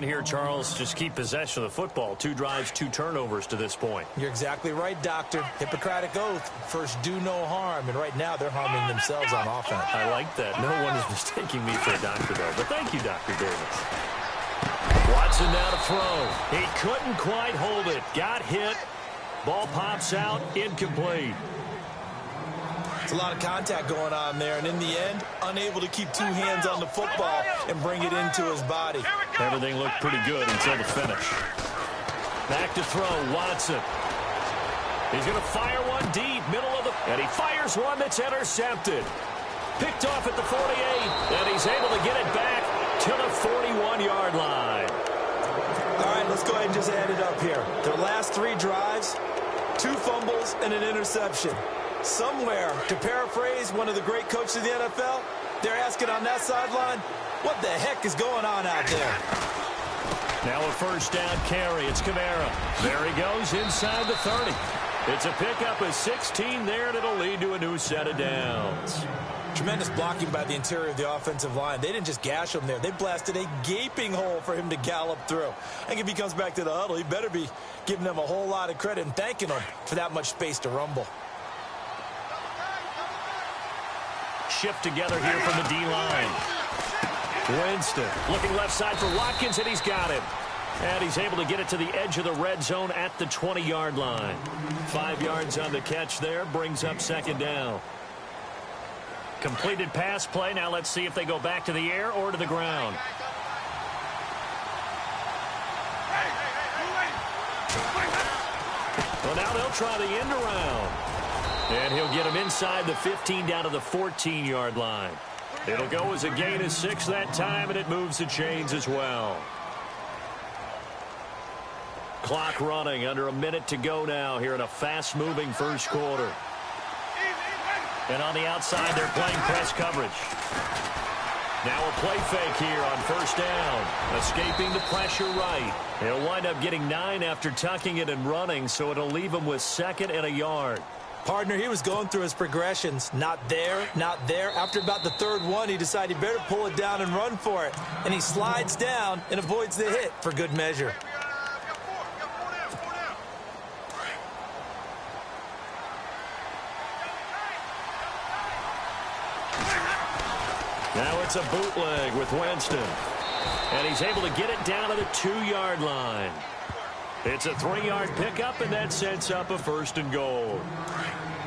here, Charles. Just keep possession of the football. 2 drives, 2 turnovers to this point. You're exactly right, Doctor. Hippocratic oath. First, do no harm. And right now, they're harming themselves on offense. I like that. No one is mistaking me for a doctor, though. But thank you, Dr. Davis. Watson now to throw. He couldn't quite hold it. Got hit. Ball pops out. Incomplete. It's a lot of contact going on there, and in the end, unable to keep 2 hands on the football and bring it into his body. Everything looked pretty good until the finish. Back to throw, Watson. He's going to fire one deep, middle of the... And he fires one that's intercepted. Picked off at the 48, and he's able to get it back to the 41-yard line. All right, let's go ahead and just add it up here. Their last 3 drives, 2 fumbles and an interception. Somewhere, to paraphrase one of the great coaches of the NFL, they're asking on that sideline, what the heck is going on out there? Now a first down carry. It's Kamara. There he goes inside the 30. It's a pickup of 16 there, and it'll lead to a new set of downs. Tremendous blocking by the interior of the offensive line. They didn't just gash him there. They blasted a gaping hole for him to gallop through. I think if he comes back to the huddle, he better be giving them a whole lot of credit and thanking them for that much space to rumble. Shift together here from the D-line. Winston looking left side for Watkins, and he's got it. And he's able to get it to the edge of the red zone at the 20-yard line. 5 yards on the catch there, brings up second down. Completed pass play. Now let's see if they go back to the air or to the ground. Well, now they'll try the end around. And he'll get him inside the 15 down to the 14-yard line. It'll go as a gain of 6 that time, and it moves the chains as well. Clock running, under a minute to go now here in a fast-moving first quarter. And on the outside, they're playing press coverage. Now a play fake here on first down. Escaping the pressure right. He'll wind up getting 9 after tucking it and running, so it'll leave him with 2nd and a yard. Partner, he was going through his progressions. Not there, not there. After about the 3rd one, he decided he better pull it down and run for it. And he slides down and avoids the hit for good measure. Now it's a bootleg with Winston. And he's able to get it down to the 2-yard line. It's a 3-yard pickup, and that sets up a 1st and goal.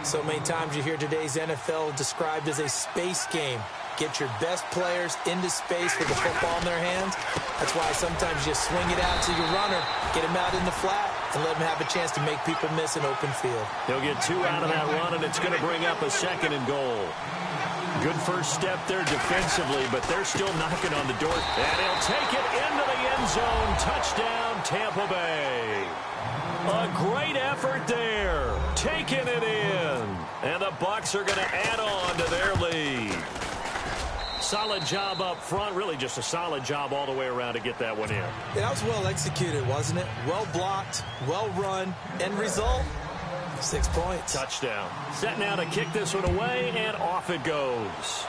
So many times you hear today's NFL described as a space game. Get your best players into space with the football in their hands. That's why sometimes you swing it out to your runner, get him out in the flat, and let him have a chance to make people miss an open field. He'll get 2 out of that run, and it's going to bring up a 2nd and goal. Good first step there defensively, but they're still knocking on the door. And he'll take it into the end zone. Touchdown, Tampa Bay. A great effort there. Taking it in. And the Bucs are going to add on to their lead. Solid job up front. Really just a solid job all the way around to get that one in. Yeah, that was well executed, wasn't it? Well blocked, well run. End result, 6 points. Touchdown. Set now to kick this one away, and off it goes.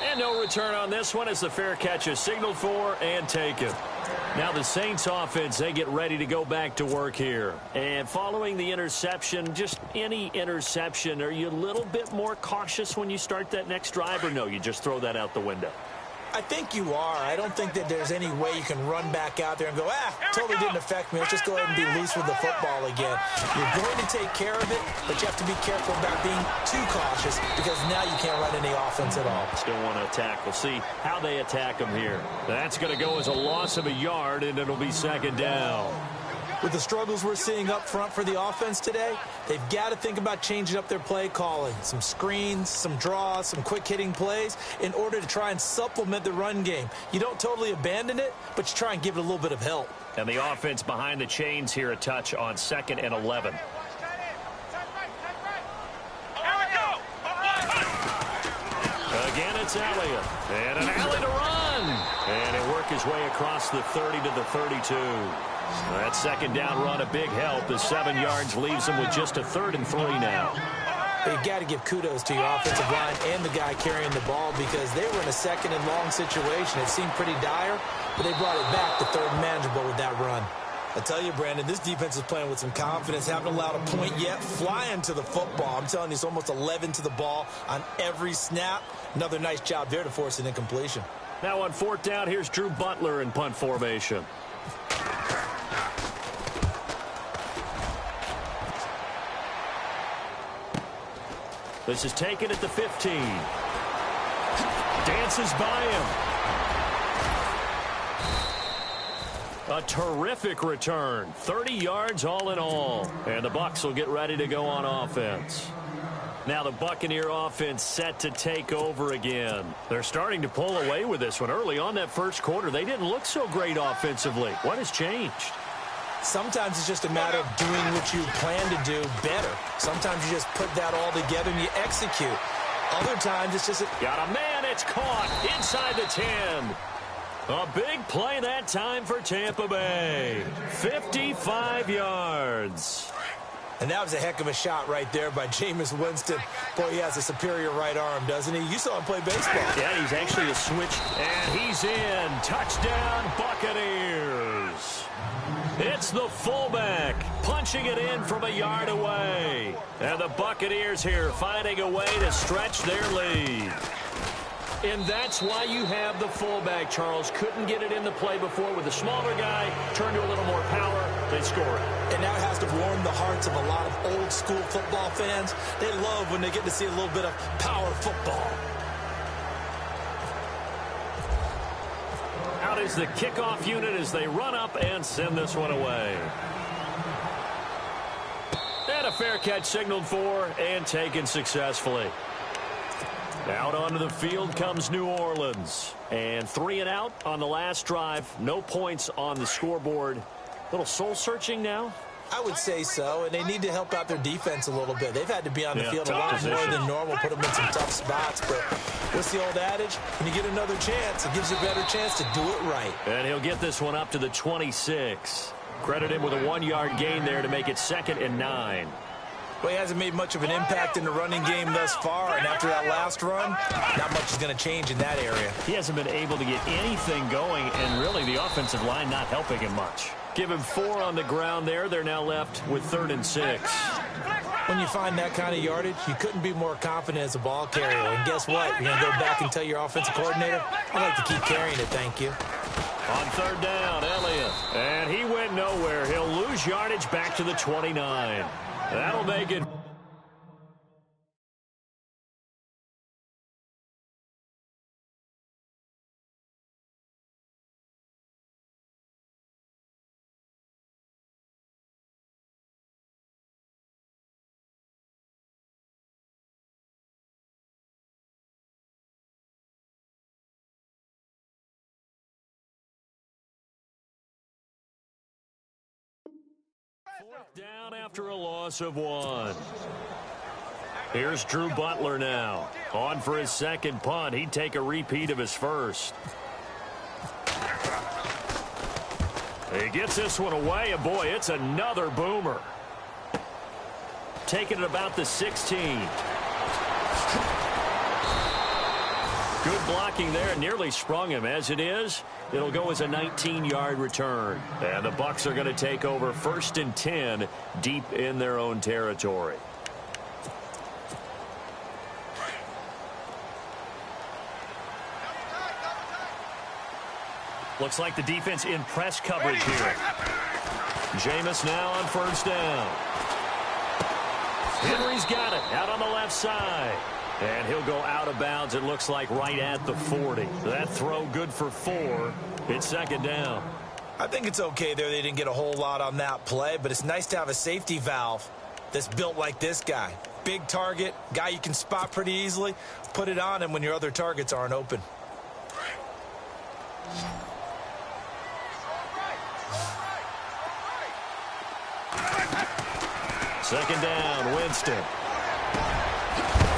And no return on this one as the fair catch is signaled for and taken. Now the Saints offense, they get ready to go back to work here. And following the interception, just any interception, are you a little bit more cautious when you start that next drive, or no, you just throw that out the window? I think you are. I don't think that there's any way you can run back out there and go, totally didn't affect me. Let's just go ahead and be loose with the football again. You're going to take care of it, but you have to be careful about being too cautious because now you can't run any offense at all. Still want to attack. We'll see how they attack them here. That's going to go as a loss of a yard, and it'll be 2nd down. With the struggles we're seeing up front for the offense today, they've got to think about changing up their play calling. Some screens, some draws, some quick-hitting plays in order to try and supplement the run game. You don't totally abandon it, but you try and give it a little bit of help. And the offense behind the chains here a touch on 2nd and 11. Again, it's Elliott. And an alley to run. And he'll work his way across the 30 to the 32. That 2nd down run, a big help. The 7 yards leaves him with just a 3rd and 3 now. But you got to give kudos to your offensive line and the guy carrying the ball because they were in a second and long situation. It seemed pretty dire, but they brought it back to third and manageable with that run. I tell you, Brandon, this defense is playing with some confidence. Haven't allowed a point yet. Flying to the football. I'm telling you, it's almost 11 to the ball on every snap. Another nice job there to force an incompletion. Now on fourth down, here's Drew Butler in punt formation. This is taken at the 15. Dances by him. A terrific return. 30 yards all in all. And the Bucs will get ready to go on offense. Now the Buccaneer offense set to take over again. They're starting to pull away with this one. Early on that first quarter, they didn't look so great offensively. What has changed? Sometimes it's just a matter of doing what you plan to do better. Sometimes you just put that all together and you execute. Other times it's just got a man, it's caught inside the 10. A big play that time for Tampa Bay. 55 yards. And that was a heck of a shot right there by Jameis Winston. Boy, he has a superior right arm, doesn't he? You saw him play baseball. Yeah, he's actually a switch, and he's in. Touchdown, Buccaneers. It's the fullback punching it in from a yard away. And the Buccaneers here finding a way to stretch their lead. And that's why you have the fullback, Charles. Couldn't get it in the play before with a smaller guy. Turned to a little more power. They score it. And now it has to warm the hearts of a lot of old-school football fans. They love when they get to see a little bit of power football. Out is the kickoff unit as they run up and send this one away. And a fair catch signaled for and taken successfully. Out onto the field comes New Orleans. And 3 and out on the last drive. No points on the scoreboard. A little soul-searching now? I would say so, and they need to help out their defense a little bit. They've had to be on the field a lot more than normal, put them in some tough spots. But what's the old adage? When you get another chance, it gives you a better chance to do it right. And he'll get this one up to the 26. Credit him with a 1-yard gain there to make it 2nd and 9. Well, he hasn't made much of an impact in the running game thus far, and after that last run, not much is going to change in that area. He hasn't been able to get anything going, and really the offensive line not helping him much. Give him 4 on the ground there. They're now left with 3rd and 6. When you find that kind of yardage, you couldn't be more confident as a ball carrier. And guess what? You're going to go back and tell your offensive coordinator, I'd like to keep carrying it, thank you. On 3rd down, Elliott. And he went nowhere. He'll lose yardage back to the 29. That'll make it. Fourth down after a loss of 1. Here's Drew Butler now. On for his second punt. He'd take a repeat of his first. He gets this one away, and boy, it's another boomer. Taking it about the 16. Good blocking there, nearly sprung him. As it is, it'll go as a 19-yard return. And the Bucs are going to take over 1st and 10 deep in their own territory. Looks like the defense in press coverage here. Jameis now on 1st down. Henry's got it out on the left side. And he'll go out of bounds, it looks like, right at the 40. That throw good for 4. It's 2nd down. I think it's okay there. They didn't get a whole lot on that play, but it's nice to have a safety valve that's built like this guy. Big target, guy you can spot pretty easily. Put it on him when your other targets aren't open. Second down, Winston.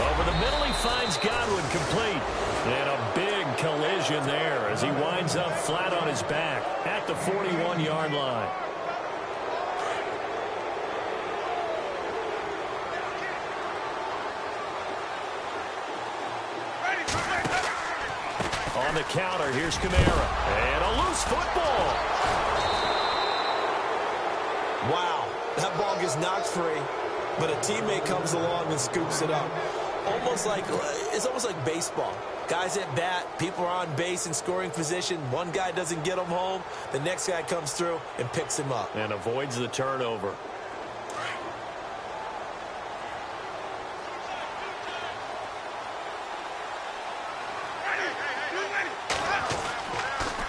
Over the middle, he finds Godwin complete. And a big collision there as he winds up flat on his back at the 41-yard line. the counter. Here's Kamara. And a loose football. Wow, that ball gets knocked free, but a teammate comes along and scoops it up. It's almost like baseball. Guys at bat, people are on base in scoring position. One guy doesn't get him home. The next guy comes through and picks him up. And avoids the turnover.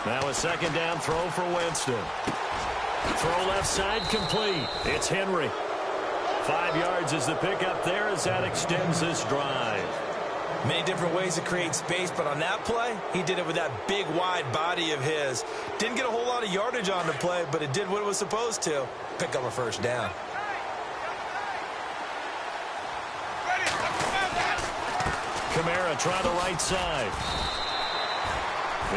Now a second down throw for Winston. Throw left side complete. It's Henry. 5 yards is the pickup there as that extends this drive. Many different ways to create space, but on that play, he did it with that big, wide body of his. Didn't get a whole lot of yardage on the play, but it did what it was supposed to. Pick up a first down. Kamara try the right side.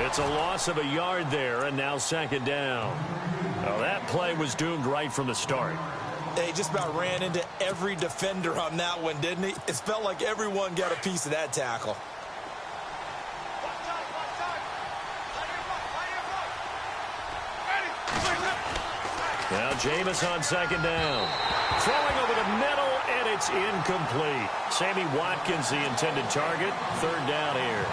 It's a loss of a yard there, and now second down. Well, that play was doomed right from the start. He just about ran into every defender on that one, didn't he? It felt like everyone got a piece of that tackle. Now Jameis on second down. Throwing over the middle, and it's incomplete. Sammy Watkins, the intended target. Third down here.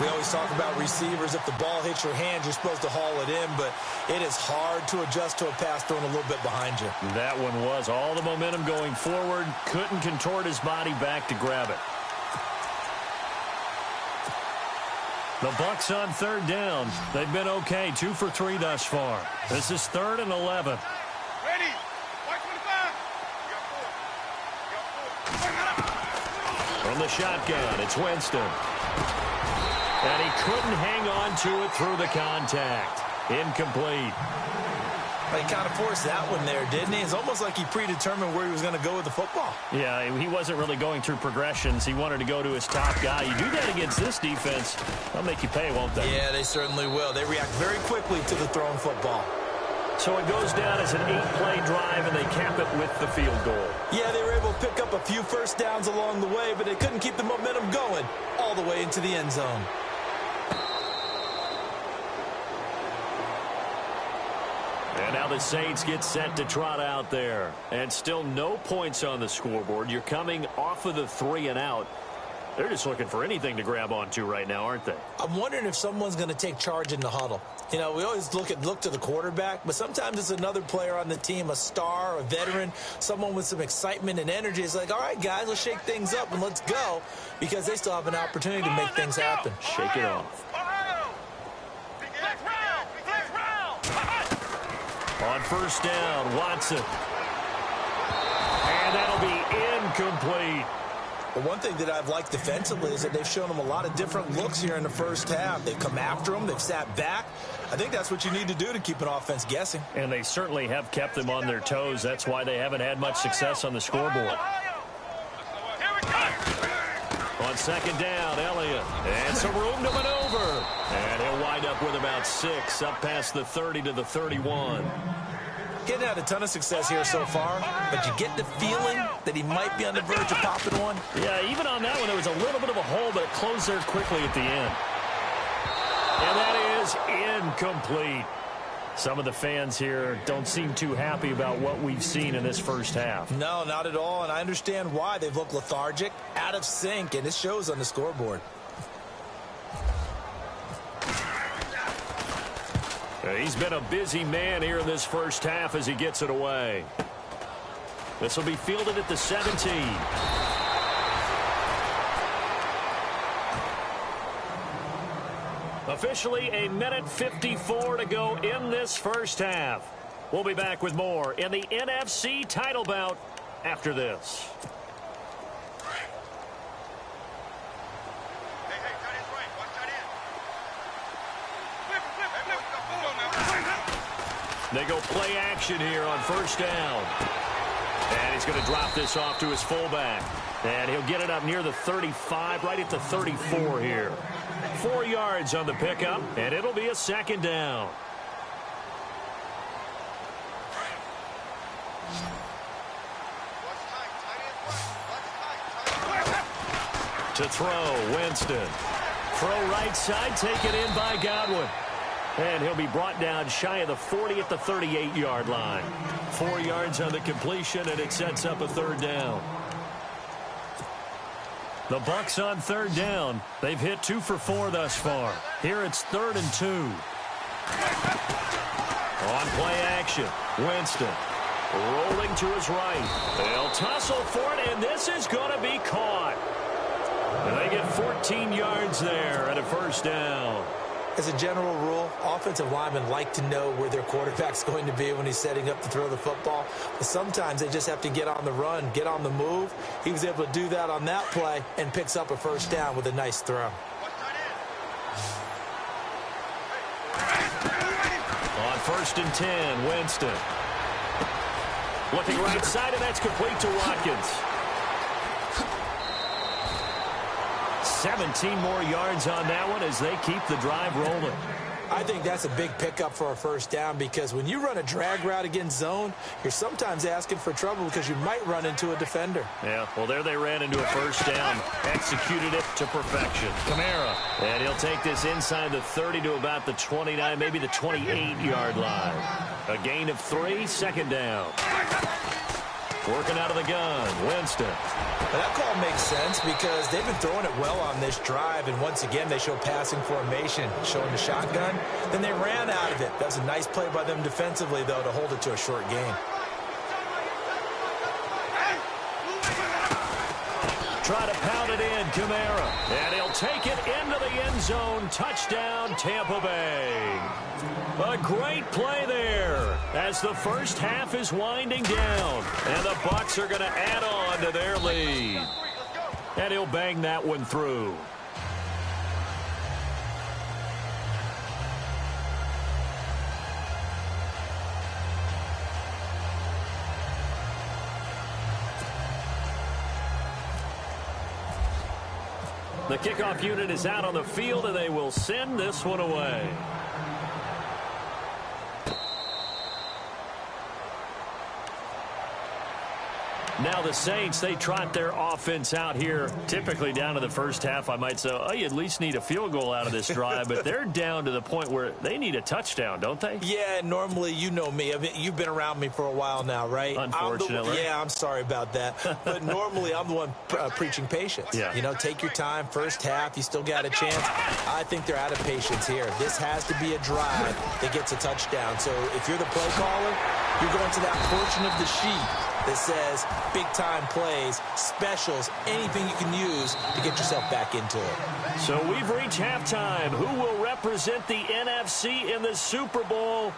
We always talk about receivers. If the ball hits your hand, you're supposed to haul it in, but it is hard to adjust to a pass thrown a little bit behind you. That one was all the momentum going forward. Couldn't contort his body back to grab it. The Bucs on third down. They've been okay, 2 for 3 thus far. This is 3rd and 11. Ready. 125. From the shotgun, it's Winston. And he couldn't hang on to it through the contact. Incomplete. But he kind of forced that one there, didn't he? It's almost like he predetermined where he was going to go with the football. Yeah, he wasn't really going through progressions. He wanted to go to his top guy. You do that against this defense, they'll make you pay, won't they? Yeah, they certainly will. They react very quickly to the thrown football. So it goes down as an 8-play drive, and they cap it with the field goal. Yeah, they were able to pick up a few first downs along the way, but they couldn't keep the momentum going all the way into the end zone. And now the Saints get set to trot out there. And still no points on the scoreboard. You're coming off of the 3 and out. They're just looking for anything to grab onto right now, aren't they? I'm wondering if someone's going to take charge in the huddle. You know, we always look to the quarterback, but sometimes it's another player on the team, a star, a veteran, someone with some excitement and energy. It's like, all right, guys, let's shake things up and let's go, because they still have an opportunity to make things happen. Shake it off. On first down, Watson. And that'll be incomplete. Well, one thing that I've liked defensively is that they've shown them a lot of different looks here in the first half. They've come after them. They've sat back. I think that's what you need to do to keep an offense guessing. And they certainly have kept them on their toes. That's why they haven't had much success on the scoreboard. On second down, Elliott. And some room to maneuver. And he'll wind up with about 6, up past the 30 to the 31. Getting had a ton of success here so far, but you get the feeling that he might be on the verge of popping one. Yeah, even on that one, there was a little bit of a hole, but it closed there quickly at the end. And that is incomplete. Some of the fans here don't seem too happy about what we've seen in this first half. No, not at all, and I understand why. They've looked lethargic, out of sync, and it shows on the scoreboard. He's been a busy man here in this first half as he gets it away. This will be fielded at the 17. Officially a minute 54 to go in this first half. We'll be back with more in the NFC title bout after this. They go play action here on first down. And he's going to drop this off to his fullback. And he'll get it up near the 35, right at the 34 here. 4 yards on the pickup, and it'll be a second down. To throw, Winston. Throw right side, taken in by Godwin. And he'll be brought down shy of the 40 at the 38-yard line. 4 yards on the completion, and it sets up a third down. The Bucs on third down. They've hit 2 for 4 thus far. Here it's 3rd and 2. On play action, Winston rolling to his right. They'll tussle for it, and this is going to be caught. And they get 14 yards there and a first down. As a general rule, offensive linemen like to know where their quarterback's going to be when he's setting up to throw the football. But sometimes they just have to get on the run, get on the move. He was able to do that on that play and picks up a first down with a nice throw. On 1st and 10, Winston. Looking right side, and that's complete to Watkins. 17 more yards on that one as they keep the drive rolling. I think that's a big pickup for a first down because when you run a drag route against zone, you're sometimes asking for trouble because you might run into a defender. Yeah, well, there they ran into a first down. Executed it to perfection. Kamara. And he'll take this inside the 30 to about the 29, maybe the 28-yard line. A gain of 3, second down. Working out of the gun, Winston. Well, that call makes sense because they've been throwing it well on this drive, and once again they show passing formation, showing the shotgun. Then they ran out of it. That was a nice play by them defensively, though, to hold it to a short gain. Try to pound it in, Kamara. And he'll take it into the end zone. Touchdown, Tampa Bay. A great play there as the first half is winding down. And the Bucs are going to add on to their lead. And he'll bang that one through. The kickoff unit is out on the field, and they will send this one away. Now the Saints, they trot their offense out here, typically down to the first half. I might say, oh, you at least need a field goal out of this drive, but they're down to the point where they need a touchdown, don't they? Yeah, normally, you know me. I mean, you've been around me for a while now, right? Unfortunately. I'm sorry about that. But normally, I'm the one preaching patience. Yeah. You know, take your time. First half, you still got a chance. I think they're out of patience here. This has to be a drive that gets a touchdown. So if you're the play caller, you're going to that portion of the sheet that says big-time plays, specials, anything you can use to get yourself back into it. So we've reached halftime. Who will represent the NFC in the Super Bowl?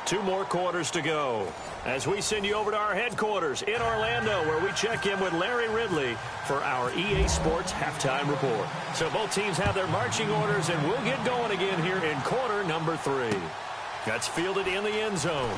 2 more quarters to go as we send you over to our headquarters in Orlando, where we check in with Larry Ridley for our EA Sports Halftime Report. So both teams have their marching orders, and we'll get going again here in quarter number 3. That's fielded in the end zone.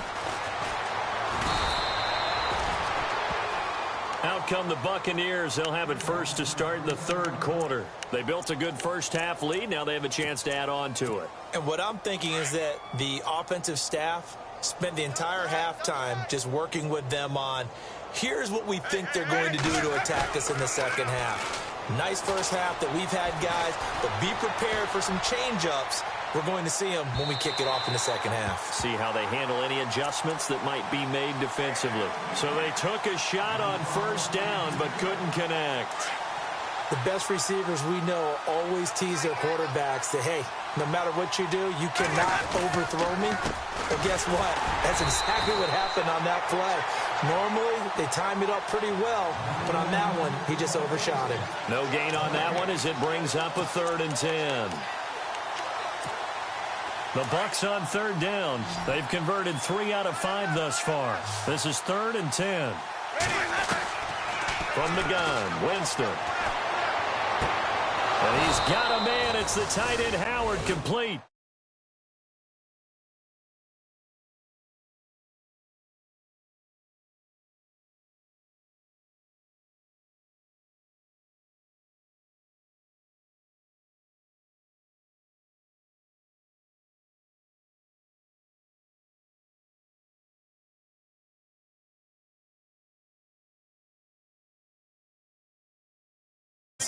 Out come the Buccaneers. They'll have it first to start in the 3rd quarter. They built a good first half lead. Now they have a chance to add on to it. And what I'm thinking is that the offensive staff spent the entire halftime just working with them on, here's what we think they're going to do to attack us in the second half. Nice first half that we've had, guys, but be prepared for some change-ups. We're going to see them when we kick it off in the second half. See how they handle any adjustments that might be made defensively. So they took a shot on first down, but couldn't connect. The best receivers we know always tease their quarterbacks that, hey, no matter what you do, you cannot overthrow me. But guess what? That's exactly what happened on that play. Normally, they time it up pretty well, but on that one, he just overshot him. No gain on that one as it brings up a 3rd and 10. The Bucs on 3rd down. They've converted 3 out of 5 thus far. This is 3rd and 10. From the gun, Winston. And he's got a man. It's the tight end, Howard, complete.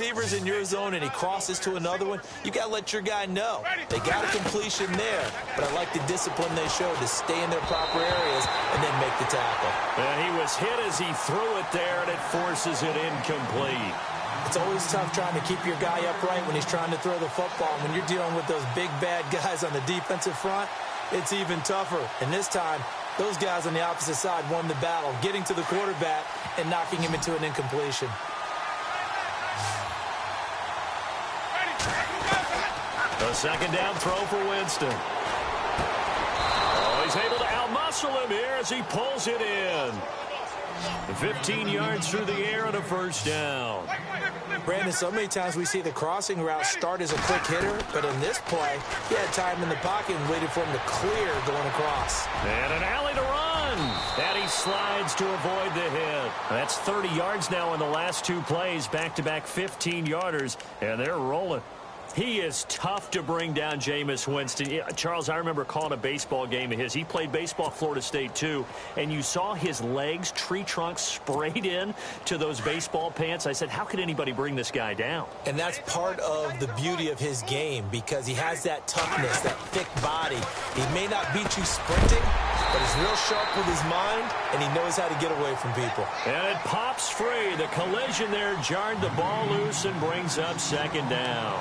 receiver's in your zone and he crosses to another one, you got to let your guy know. They got a completion there, but I like the discipline they showed to stay in their proper areas and then make the tackle. And he was hit as he threw it there, and it forces it incomplete. It's always tough trying to keep your guy upright when he's trying to throw the football. When you're dealing with those big, bad guys on the defensive front, it's even tougher. And this time, those guys on the opposite side won the battle, getting to the quarterback and knocking him into an incompletion. A second down throw for Winston. Oh, he's able to outmuscle him here as he pulls it in. 15 yards through the air and a first down. Brandon, so many times we see the crossing route start as a quick hitter, but in this play, he had time in the pocket and waited for him to clear going across. And an alley to run. And he slides to avoid the hit. That's 30 yards now in the last two plays, back-to-back 15-yarders, and they're rolling. He is tough to bring down, Jameis Winston. Yeah, Charles, I remember calling a baseball game of his. He played baseball at Florida State, too, and you saw his legs, tree trunks sprayed in to those baseball pants. I said, how could anybody bring this guy down? And that's part of the beauty of his game because he has that toughness, that thick body. He may not beat you sprinting, but he's real sharp with his mind, and he knows how to get away from people. And it pops free. The collision there jarred the ball loose and brings up second down.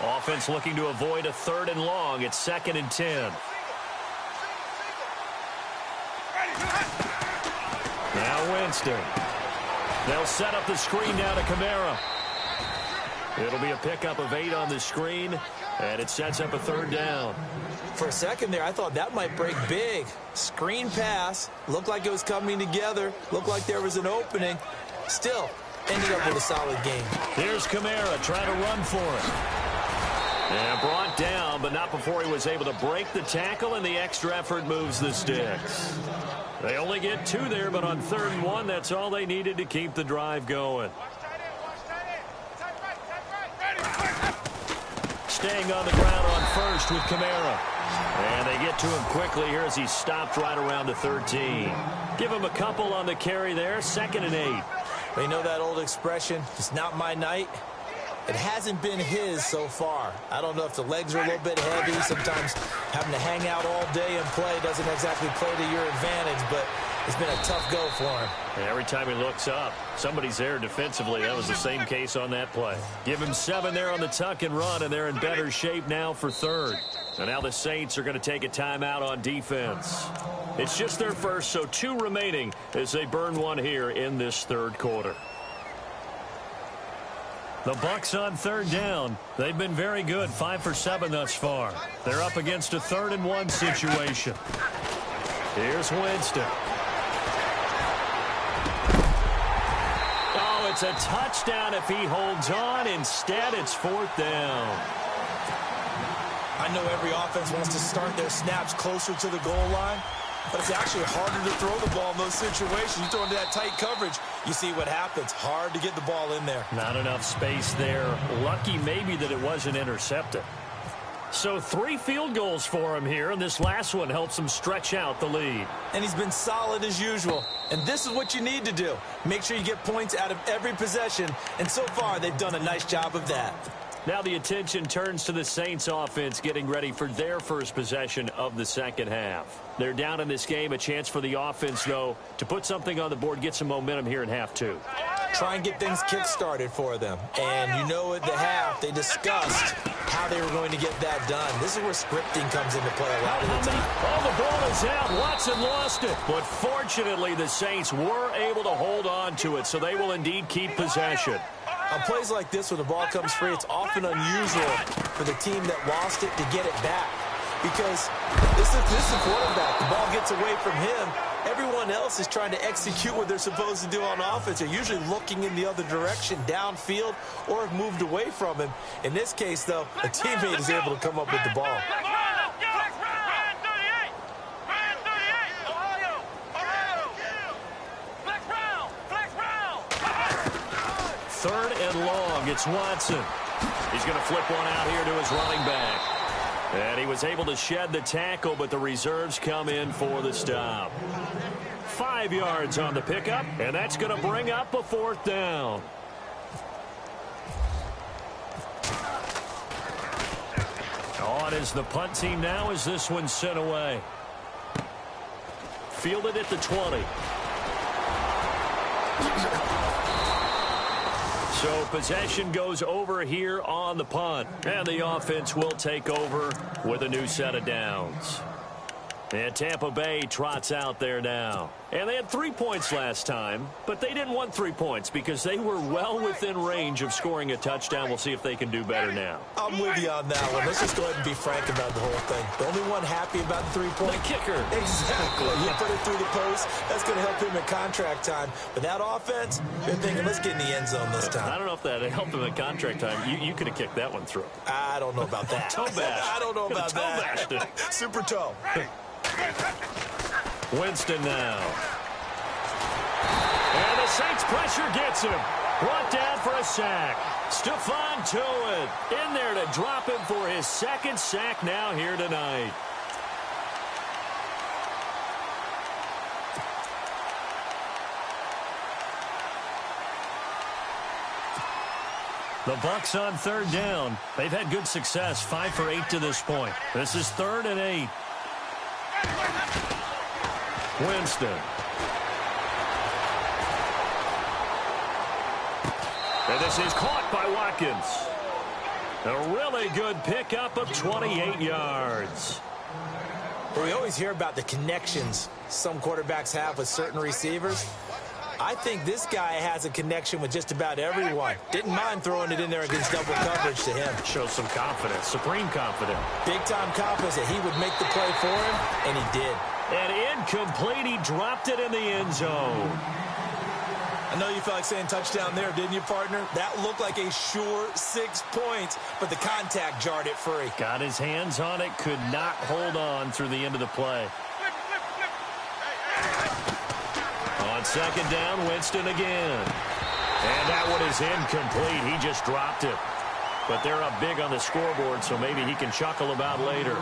Offense looking to avoid a 3rd and long. It's 2nd and 10. Now Winston. They'll set up the screen now to Kamara. It'll be a pickup of 8 on the screen, and it sets up a 3rd down. For a second there, I thought that might break big. Screen pass. Looked like it was coming together. Looked like there was an opening. Still, ended up with a solid game. Here's Kamara trying to run for it. And brought down, but not before he was able to break the tackle, and the extra effort moves the sticks. They only get 2 there, but on 3rd and 1, that's all they needed to keep the drive going. Staying on the ground on first with Kamara. And they get to him quickly here as he stopped right around the 13. Give him a couple on the carry there, 2nd and 8. Well, you know that old expression, it's not my night? It hasn't been his so far. I don't know if the legs are a little bit heavy. Sometimes having to hang out all day and play doesn't exactly play to your advantage, but It's been a tough go for him. And every time he looks up, somebody's there defensively. That was the same case on that play. Give him 7 there on the tuck and run, and they're in better shape now for third. And now the Saints are going to take a timeout on defense. It's just their first, so 2 remaining as they burn one here in this third quarter. The Bucs on third down. They've been very good, 5 for 7 thus far. They're up against a 3rd and 1 situation. Here's Winston. Oh, it's a touchdown if he holds on. Instead, it's 4th down. I know every offense wants to start their snaps closer to the goal line, but it's actually harder to throw the ball in those situations. You throw into that tight coverage, you see what happens. Hard to get the ball in there. Not enough space there. Lucky maybe that it wasn't intercepted. So 3 field goals for him here, and this last one helps him stretch out the lead. And he's been solid as usual. And this is what you need to do. Make sure you get points out of every possession. And so far, they've done a nice job of that. Now the attention turns to the Saints offense getting ready for their first possession of the second half. They're down in this game. A chance for the offense, though, to put something on the board, get some momentum here in half 2. Try and get things kick-started for them. And you know at the half, they discussed how they were going to get that done. This is where scripting comes into play a lot of the time. Oh, the ball is out. Watson lost it. But fortunately, the Saints were able to hold on to it, so they will indeed keep possession. On plays like this where the ball comes free, it's often unusual for the team that lost it to get it back. Because this is the quarterback. The ball gets away from him. Everyone else is trying to execute what they're supposed to do on offense. They're usually looking in the other direction, downfield, or have moved away from him. In this case, though, a teammate is able to come up with the ball. Third and long. It's Watson. He's going to flip one out here to his running back. And he was able to shed the tackle, but the reserves come in for the stop. 5 yards on the pickup, and that's going to bring up a 4th down. On is the punt team now as this one's sent away. Fielded at the 20. So possession goes over here on the punt. And the offense will take over with a new set of downs. And Tampa Bay trots out there now. And they had 3 points last time, but they didn't want 3 points because they were well within range of scoring a touchdown. We'll see if they can do better now. I'm with you on that one. Let's just go ahead and be frank about the whole thing. The only one happy about the 3-point. The kicker. Exactly. You put it through the post. That's going to help him at contract time. But that offense, they're thinking, let's get in the end zone this time. I don't know if that helped him at contract time. You could have kicked that one through. I don't know about that. Toe bash. I don't know about that. Toe bashed it. Super toe. Winston now. And the Saints pressure gets him. Brought down for a sack. Stephon Tuitt in there to drop him for his 2nd sack now here tonight. The Bucs on 3rd down. They've had good success, 5 for 8 to this point. This is 3rd and 8. Winston. And this is caught by Watkins. A really good pickup of 28 yards. We always hear about the connections some quarterbacks have with certain receivers. I think this guy has a connection with just about everyone. Didn't mind throwing it in there against double coverage to him. Shows some confidence, supreme confidence. Big-time confidence that he would make the play for him, and he did. And incomplete, he dropped it in the end zone. I know you felt like saying touchdown there, didn't you, partner? That looked like a sure 6 points, but the contact jarred it free. Got his hands on it, could not hold on through the end of the play. On 2nd down, Winston again. And that one is incomplete. He just dropped it. But they're up big on the scoreboard, so maybe he can chuckle about later.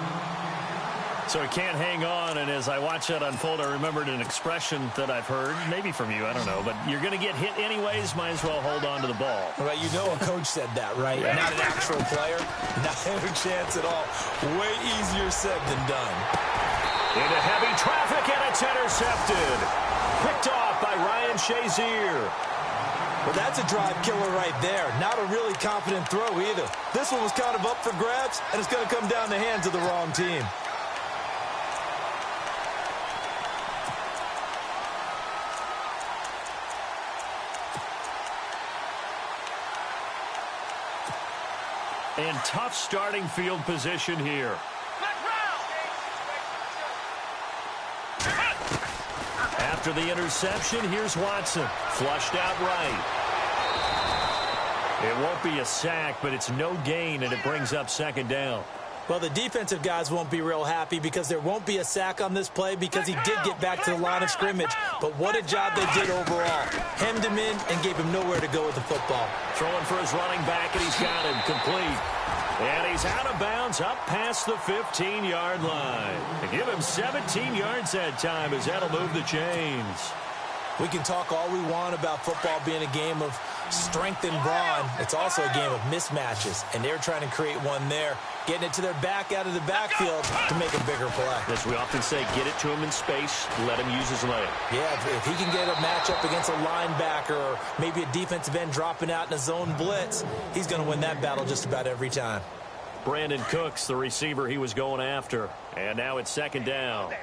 So he can't hang on, and as I watch that unfold, I remembered an expression that I've heard, maybe from you, I don't know, but you're going to get hit anyways, might as well hold on to the ball. Right, you know a coach said that, right? Yeah. Not an actual player, not a chance at all. Way easier said than done. Into heavy traffic, and it's intercepted. Picked off by Ryan Shazier. Well, that's a drive killer right there. Not a really confident throw either. This one was kind of up for grabs, and it's going to come down the hands of the wrong team. And tough starting field position here. After the interception, here's Watson. Flushed out right. It won't be a sack, but it's no gain, and it brings up second down. Well, the defensive guys won't be real happy because there won't be a sack on this play because he did get back to the line of scrimmage. But what a job they did overall. Hemmed him in and gave him nowhere to go with the football. Throwing for his running back, and he's got him complete. And he's out of bounds up past the 15-yard line. They give him 17 yards that time as that'll move the chains. We can talk all we want about football being a game of strength and brawn. It's also a game of mismatches, and they're trying to create one there, getting it to their back out of the backfield to make a bigger play. As we often say, get it to him in space, let him use his leg. Yeah, if he can get a matchup against a linebacker or maybe a defensive end dropping out in a zone blitz, he's going to win that battle just about every time. Brandon Cooks, the receiver he was going after. And now it's second down.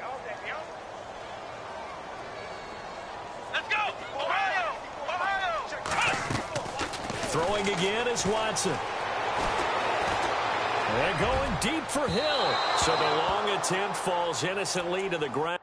Throwing again is Watson. And going deep for Hill. So the long attempt falls innocently to the ground.